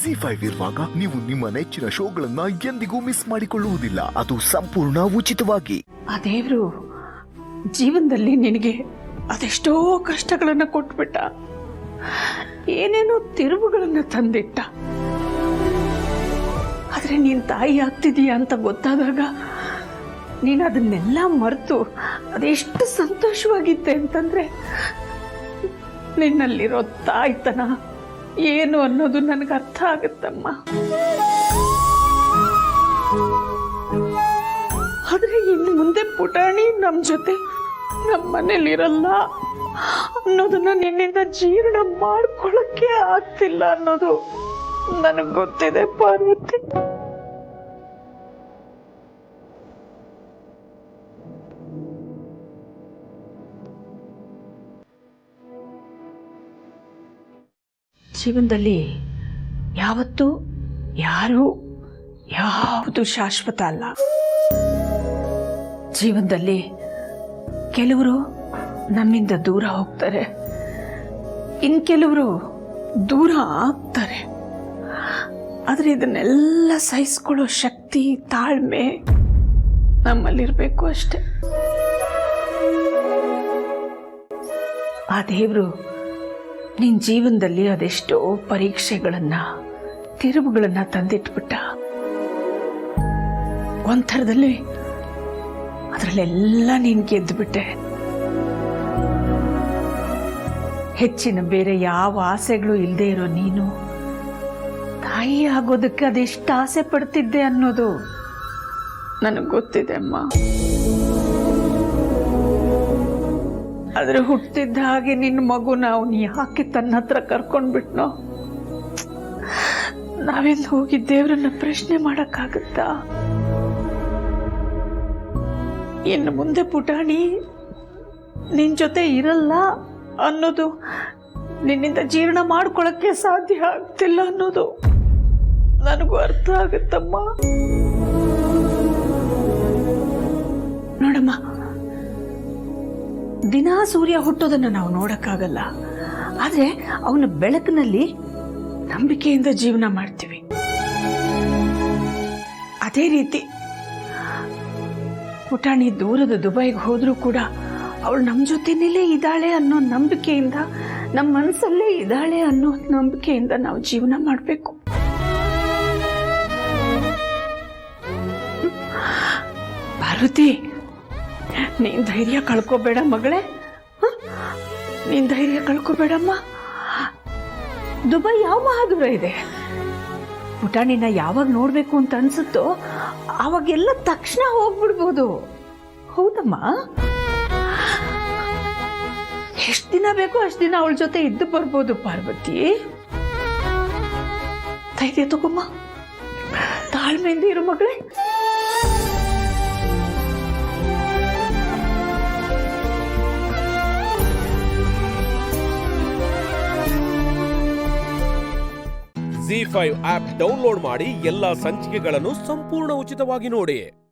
ZEE5 ಇರುವಾಗ ನೀವು ನಿಮ್ಮ ನೆಚ್ಚಿನ ಶೋಗಳನ್ನ ಎಂದಿಗೂ ಮಿಸ್ ಮಾಡಿಕೊಳ್ಳುವುದಿಲ್ಲ. ಅದು ಸಂಪೂರ್ಣ ಉಚಿತವಾಗಿ. ಆ ದೇವ್ರು ಜೀವನದಲ್ಲಿ ನಿನಗೆ ಅದೆಷ್ಟೋ ಕಷ್ಟಗಳನ್ನ ಕೊಟ್ಬಿಟ್ಟ, ಏನೇನೋ ತಿರುವುಗಳನ್ನ ತಂದಿಟ್ಟ. ಆದ್ರೆ ನೀನ್ ತಾಯಿ ಆಗ್ತಿದೀಯ ಅಂತ ಗೊತ್ತಾದಾಗ ನೀನು ಅದನ್ನೆಲ್ಲ ಮರೆತು ಅದೆಷ್ಟು ಸಂತೋಷವಾಗಿದ್ದೆ ಅಂತಂದ್ರೆ ನಿನ್ನಲ್ಲಿರೋ ತಾಯ್ತನ ಏನು ಅನ್ನೋದು ನನಗೆ ಅರ್ಥ ಆಗುತ್ತಮ್ಮ. ಆದ್ರೆ ಇನ್ನು ಮುಂದೆ ಪುಟಾಣಿ ನಮ್ಮ ಜೊತೆ ನಮ್ಮ ಮನೇಲಿರಲ್ಲ ಅನ್ನೋದನ್ನ ನಿನ್ನಿಂದ ಜೀರ್ಣ ಮಾಡ್ಕೊಳ್ಳಕ್ಕೆ ಆಗ್ತಿಲ್ಲ ಅನ್ನೋದು ನನಗೆ ಗೊತ್ತಿದೆ ಪಾರ್ವತಿ. ಜೀವನದಲ್ಲಿ ಯಾವತ್ತೂ ಯಾವುದು ಶಾಶ್ವತ ಅಲ್ಲ. ಜೀವನದಲ್ಲಿ ಕೆಲವರು ನಮ್ಮಿಂದ ದೂರ ಹೋಗ್ತಾರೆ, ಇನ್ ಕೆಲವರು ದೂರ ಆಗ್ತಾರೆ. ಆದ್ರೆ ಇದನ್ನೆಲ್ಲ ಸಹಿಸ್ಕೊಳ್ಳೋ ಶಕ್ತಿ, ತಾಳ್ಮೆ ನಮ್ಮಲ್ಲಿರ್ಬೇಕು ಅಷ್ಟೆ. ಆ ದೇವರು ನಿನ್ನ ಜೀವನದಲ್ಲಿ ಅದೆಷ್ಟೋ ಪರೀಕ್ಷೆಗಳನ್ನ, ತಿರುವುಗಳನ್ನ ತಂದಿಟ್ಬಿಟ್ಟ. ಒಂಥರದಲ್ಲಿ ಅದರಲ್ಲೆಲ್ಲ ನೀನು ಗೆದ್ದುಬಿಟ್ಟೆ. ಹೆಚ್ಚಿನ ಬೇರೆ ಯಾವ ಆಸೆಗಳು ಇಲ್ಲದೆ ಇರೋ ನೀನು ತಾಯಿ ಆಗೋದಕ್ಕೆ ಅದೆಷ್ಟು ಆಸೆ ಪಡ್ತಿದ್ದೆ ಅನ್ನೋದು ನನಗೆ ಗೊತ್ತಿದೆ ಅಮ್ಮ. ಆದ್ರೆ ಹುಟ್ಟಿದ್ದ ಹಾಗೆ ನಿನ್ನ ಮಗುನ ಅವನು ಯಾಕೆ ತನ್ನ ಹತ್ರ ಕರ್ಕೊಂಡ್ಬಿಟ್ನೋ, ನಾವೆಲ್ಲ ಹೋಗಿ ದೇವ್ರನ್ನ ಪ್ರಶ್ನೆ ಮಾಡಕ್ಕಾಗತ್ತಾ? ಇನ್ನು ಮುಂದೆ ಪುಟಾಣಿ ನಿನ್ ಜೊತೆ ಇರಲ್ಲ ಅನ್ನೋದು ನಿನ್ನಿಂದ ಜೀರ್ಣ ಮಾಡ್ಕೊಳಕ್ಕೆ ಸಾಧ್ಯ ಆಗ್ತಿಲ್ಲ ಅನ್ನೋದು ನನಗೂ ಅರ್ಥ ಆಗುತ್ತಮ್ಮ. ನೋಡಮ್ಮ, ದಿನಾ ಸೂರ್ಯ ಹುಟ್ಟೋದನ್ನ ನಾವು ನೋಡಕ್ಕಾಗಲ್ಲ, ಆದ್ರೆ ಅವನ ಬೆಳಕಿನಲ್ಲಿ ನಂಬಿಕೆಯಿಂದ ಜೀವನ ಮಾಡ್ತೀವಿ. ಅದೇ ರೀತಿ ಪುಟಾಣಿ ದೂರದ ದುಬೈಗೆ ಹೋದ್ರೂ ಕೂಡ ಅವಳು ನಮ್ಮ ಜೊತೆನಲ್ಲೇ ಇದ್ದಾಳೆ ಅನ್ನೋ ನಂಬಿಕೆಯಿಂದ, ನಮ್ಮ ಮನಸ್ಸಲ್ಲೇ ಇದ್ದಾಳೆ ಅನ್ನೋ ನಂಬಿಕೆಯಿಂದ ನಾವು ಜೀವನ ಮಾಡಬೇಕು. ಪಾರ್ವತಿ, ನೀನ್ ಧೈರ್ಯ ಕಳ್ಕೋಬೇಡ ಮಗಳೇ, ನೀನ್ ಧೈರ್ಯ ಕಳ್ಕೋಬೇಡಮ್ಮ. ದುಬೈ ಯಾವ ಮಹಾದೂರ ಇದೆ. ಪುಟಾಣಿನ ಯಾವಾಗ ನೋಡ್ಬೇಕು ಅಂತ ಅನ್ಸುತ್ತೋ ಅವಾಗೆಲ್ಲ ತಕ್ಷಣ ಹೋಗ್ಬಿಡ್ಬೋದು. ಹೌದಮ್ಮ, ಎಷ್ಟು ದಿನ ಬೇಕೋ ಅಷ್ಟು ದಿನ ಅವಳ ಜೊತೆ ಇದ್ದು ಬರ್ಬೋದು. ಪಾರ್ವತಿ, ಧೈರ್ಯ ತಗೊಮ್ಮ, ತಾಳ್ಮೆಯಿಂದ ಇರು ಮಗಳೇ. ZEE5 ಆಪ್ ಡೌನ್ಲೋಡ್ ಮಾಡಿ ಎಲ್ಲಾ ಸಂಚಿಕೆಗಳನ್ನು ಸಂಪೂರ್ಣ ಉಚಿತವಾಗಿ ನೋಡಿ.